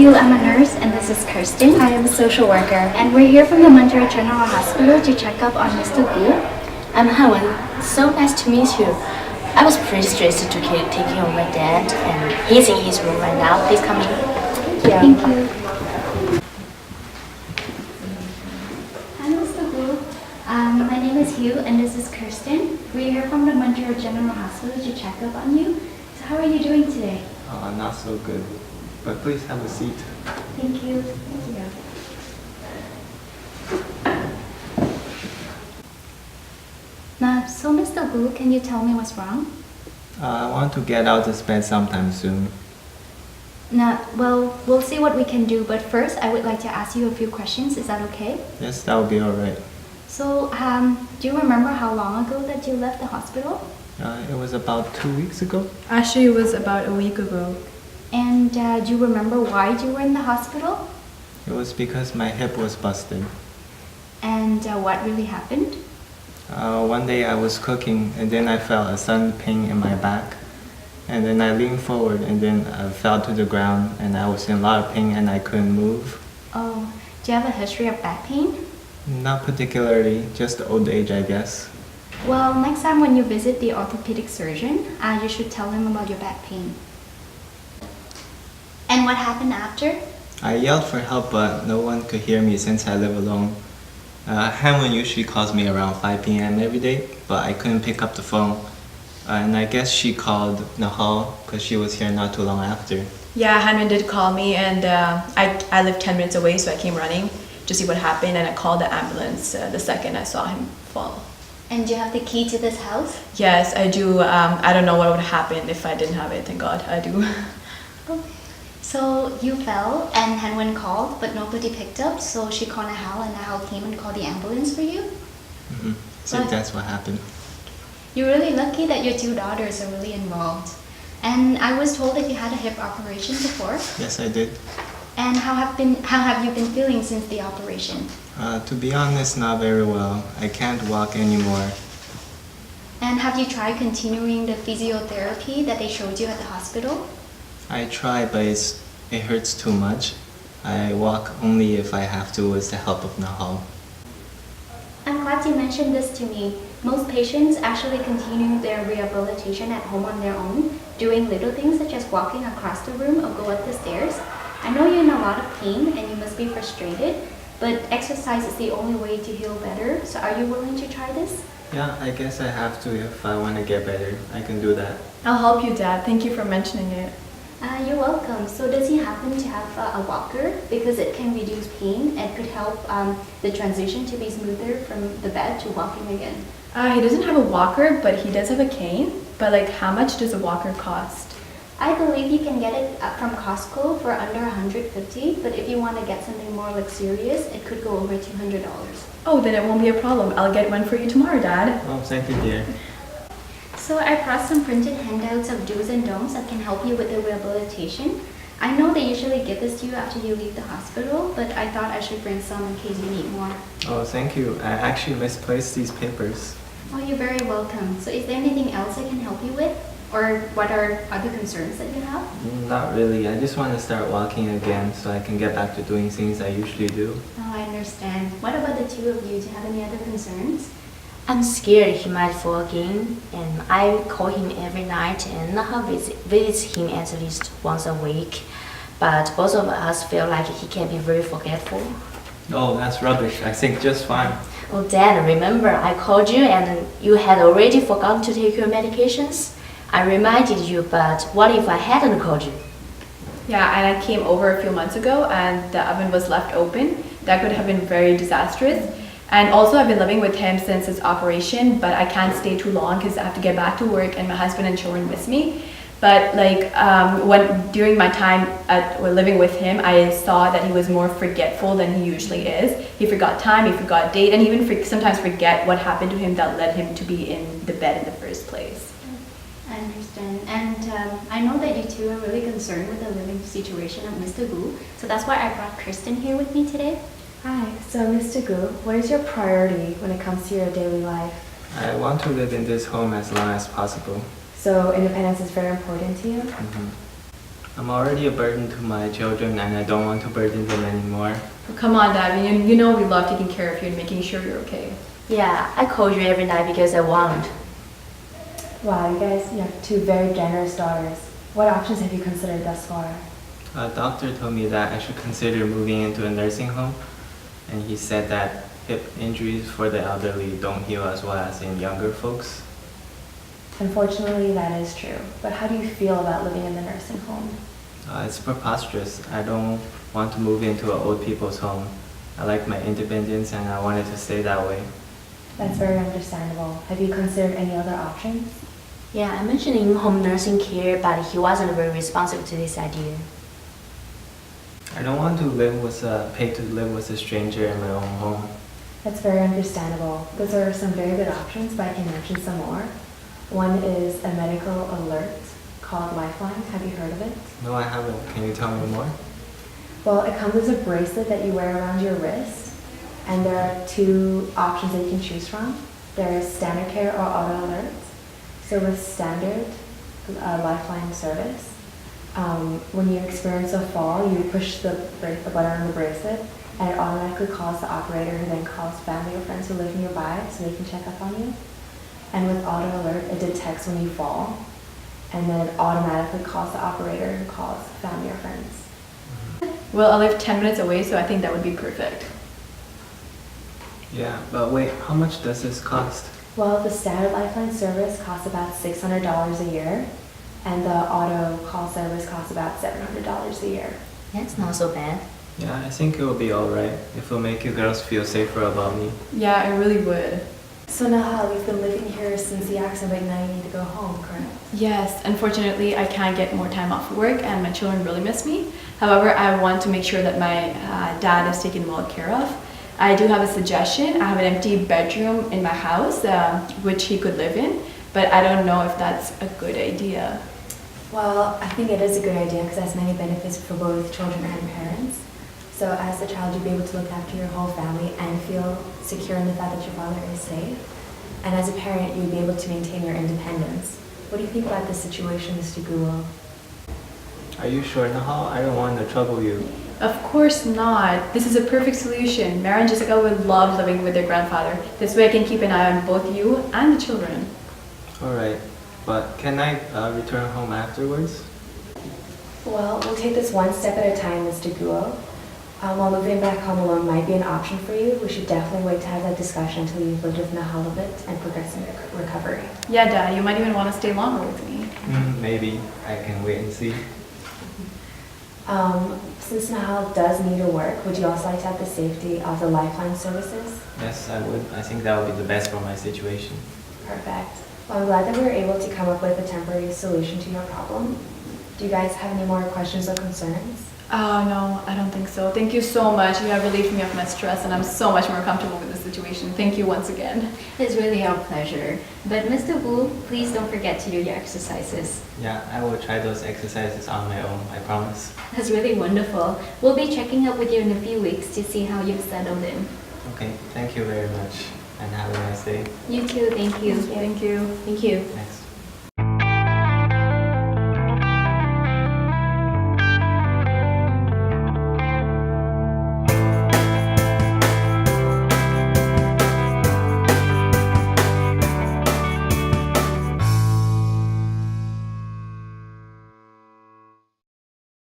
Yu, I'm a nurse, and this is Kirsten. I am a social worker, and we're here from the Montreal General Hospital to check up on Mr. Gu. I'm Hanwen. So nice to meet you. I was pretty stressed to take care of my dad, and he's in his room right now. Please come in. Thank you. Hi, Mr. Gu. My name is Hugh, and this is Kirsten. We're here from the Montreal General Hospital to check up on you. So how are you doing today? Not so good. But please have a seat. Thank you. Thank you. Now, so Mr. Gu, can you tell me what's wrong? I want to get out of bed sometime soon. Now, well, we'll see what we can do, but first I would like to ask you a few questions. Is that okay? Yes, that will be alright. So, do you remember how long ago that you left the hospital? It was about 2 weeks ago. Actually, it was about a week ago. And do you remember why you were in the hospital? It was because my hip was busted. And what really happened? One day I was cooking and then I felt a sudden pain in my back. And then I leaned forward and then I fell to the ground and I was in a lot of pain and I couldn't move. Oh, do you have a history of back pain? Not particularly, just old age I guess. Well, next time when you visit the orthopedic surgeon, you should tell him about your back pain. And what happened after? I yelled for help but no one could hear me since I live alone. Hanwen usually calls me around 5 p.m. every day, but I couldn't pick up the phone. And I guess she called Nahal because she was here not too long after. Yeah, Hanwen did call me, and I live 10 minutes away, so I came running to see what happened, and I called the ambulance the second I saw him fall. And do you have the key to this house? Yes, I do. I don't know what would happen if I didn't have it. Thank God, I do. So you fell and Hanwen called, but nobody picked up, so she called Nahal and Nahal came and called the ambulance for you? So that's what happened. You're really lucky that your two daughters are really involved. And I was told that you had a hip operation before. Yes, I did. And how have you been feeling since the operation? To be honest, not very well. I can't walk anymore. And have you tried continuing the physiotherapy that they showed you at the hospital? I try, but it hurts too much. I walk only if I have to with the help of Nahal. I'm glad you mentioned this to me. Most patients actually continue their rehabilitation at home on their own, doing little things such as walking across the room or go up the stairs. I know you're in a lot of pain and you must be frustrated, but exercise is the only way to heal better. So are you willing to try this? Yeah, I guess I have to if I want to get better. I can do that. I'll help you, Dad. Thank you for mentioning it. You're welcome. So does he happen to have a walker? Because it can reduce pain and could help the transition to be smoother from the bed to walking again. He doesn't have a walker, but he does have a cane. But like, how much does a walker cost? I believe you can get it from Costco for under $150, but if you want to get something more luxurious, it could go over $200. Oh, then it won't be a problem. I'll get one for you tomorrow, Dad. Oh, thank you, dear. So I brought some printed handouts of do's and don'ts that can help you with the rehabilitation. I know they usually give this to you after you leave the hospital, but I thought I should bring some in case you need more. Oh, thank you. I actually misplaced these papers. Oh, you're very welcome. So is there anything else I can help you with? Or what are other concerns that you have? Not really. I just want to start walking again so I can get back to doing things I usually do. Oh, I understand. What about the two of you? Do you have any other concerns? I'm scared he might fall again, and I call him every night, and Nahal visits him at least once a week. But both of us feel like he can be very forgetful. Oh, that's rubbish. I think just fine. Oh, Dad, remember I called you and you had already forgotten to take your medications? I reminded you, but what if I hadn't called you? Yeah, and I came over a few months ago and the oven was left open. That could have been very disastrous. And also I've been living with him since his operation, but I can't stay too long because I have to get back to work and my husband and children miss me. But like during my time living with him, I saw that he was more forgetful than he usually is. He forgot time, he forgot date, and even sometimes forget what happened to him that led him to be in the bed in the first place. I understand. And I know that you two are really concerned with the living situation of Mr. Gu, so that's why I brought Kirsten here with me today. Hi, so Mr. Gu, what is your priority when it comes to your daily life? I want to live in this home as long as possible. So independence is very important to you? I'm already a burden to my children and I don't want to burden them anymore. Come on, Dad. You know we love taking care of you and making sure you're okay. Yeah, I call you every night because I want. Wow, you guys, you have two very generous daughters. What options have you considered thus far? A doctor told me that I should consider moving into a nursing home, and he said that hip injuries for the elderly don't heal as well as in younger folks. Unfortunately, that is true. But how do you feel about living in the nursing home? It's preposterous. I don't want to move into an old people's home. I like my independence and I wanted to stay that way. That's very understandable. Have you considered any other options? Yeah, I mentioned him home nursing care, but he wasn't very responsive to this idea. I don't want to pay to live with a stranger in my own home. That's very understandable. Those are some very good options, but I can mention some more. One is a medical alert called Lifeline. Have you heard of it? No, I haven't. Can you tell me more? Well, it comes as a bracelet that you wear around your wrist, and there are two options that you can choose from. There is standard care or auto alert. So with standard Lifeline service, when you experience a fall, you push the button on the bracelet, and it automatically calls the operator, who then calls family or friends who live nearby so they can check up on you. And with auto alert, it detects when you fall, and then it automatically calls the operator, who calls family or friends. Well, I live 10 minutes away, so I think that would be perfect. Yeah, but wait, how much does this cost? Well, the standard Lifeline service costs about $600 a year, and the auto call service costs about $700 a year. That's not so bad. Yeah, I think it will be alright. It will make you girls feel safer about me. Yeah, it really would. So Nahal, you've been living here since the accident, but now you need to go home, correct? Yes, unfortunately, I can't get more time off work and my children really miss me. However, I want to make sure that my dad is taken well care of. I do have a suggestion. I have an empty bedroom in my house, which he could live in, but I don't know if that's a good idea. Well, I think it is a good idea because it has many benefits for both children and parents. So as a child, you'll be able to look after your whole family and feel secure in the fact that your father is safe. And as a parent, you'll be able to maintain your independence. What do you think about this situation, Mr. Guo? Are you sure, Nahal? I don't want to trouble you. Of course not. This is a perfect solution. Mara and Jessica would love living with their grandfather. This way I can keep an eye on both you and the children. Alright, but can I return home afterwards? Well, we'll take this one step at a time, Mr. Guo. While moving back home alone might be an option for you, we should definitely wait to have that discussion until you've lived with Nahal a bit and progress in your recovery. Yeah, Dad, you might even want to stay longer with me. Maybe. I can wait and see. Since Nahal does need your work, would you also like to have the safety of the Lifeline services? Yes, I would. I think that would be the best for my situation. Perfect. Well, I'm glad that we were able to come up with a temporary solution to your problem. Do you guys have any more questions or concerns? Oh, no, I don't think so. Thank you so much. You have relieved me of my stress and I'm so much more comfortable with the situation. Thank you once again. It's really our pleasure. But Mr. Wu, please don't forget to do your exercises. Yeah, I will try those exercises on my own, I promise. That's really wonderful. We'll be checking up with you in a few weeks to see how you've settled in. Okay, thank you very much and have a nice day. You too, thank you. Thank you. Thank you. Thanks.